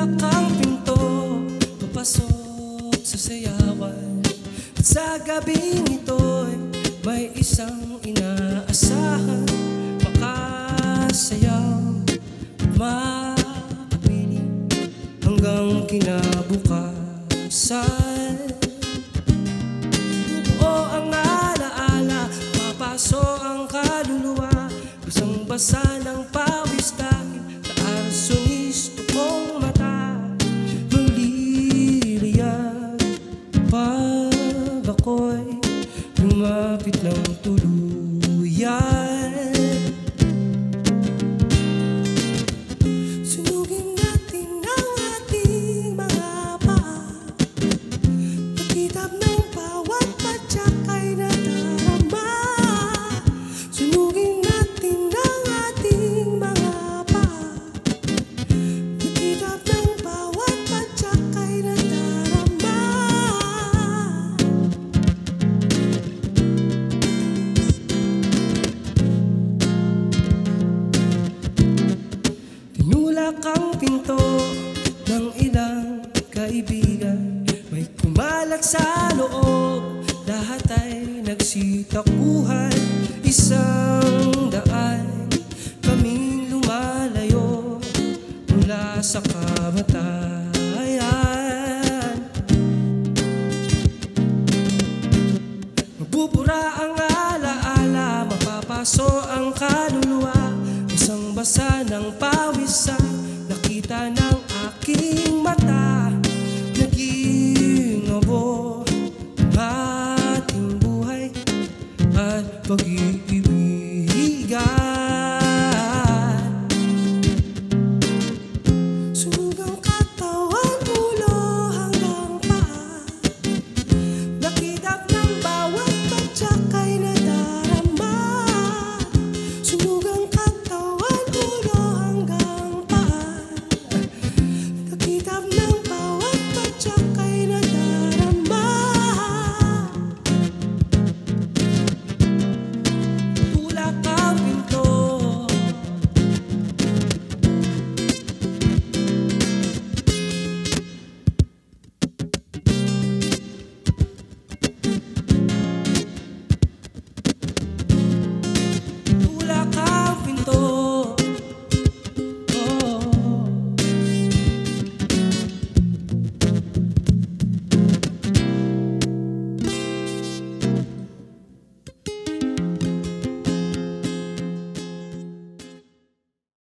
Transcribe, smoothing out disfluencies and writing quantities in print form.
Tinulak ang pinto, papasok sa sayawan. At sa gabing ito'y may isang inaasahan, makasayaw, makapiling hanggang kinabukasan. Buo ang alaala, papaso ang kaluluwa, basang-basa ng pawis dahil naarsonis kong mata. Maliliyan pag ako'y lumapit ng tuluyan. Sunugin natin ang ating mga paa, pagkitab ng bawat padyak ay nadarama. Sunugin natin ang ating mga paa, pagkitab ng bawat padyak ay nadarama. Tinulak ang pinto ng ilang kaibigan, may kumalat sa loob, lahat ay nagsitakbuhan. Isang daan kaming lumalayo mula sa kamatayan. Magbubura ang alaala, mapapaso ang kaluluwa, basang-basa ng pawis sa nakita ng aking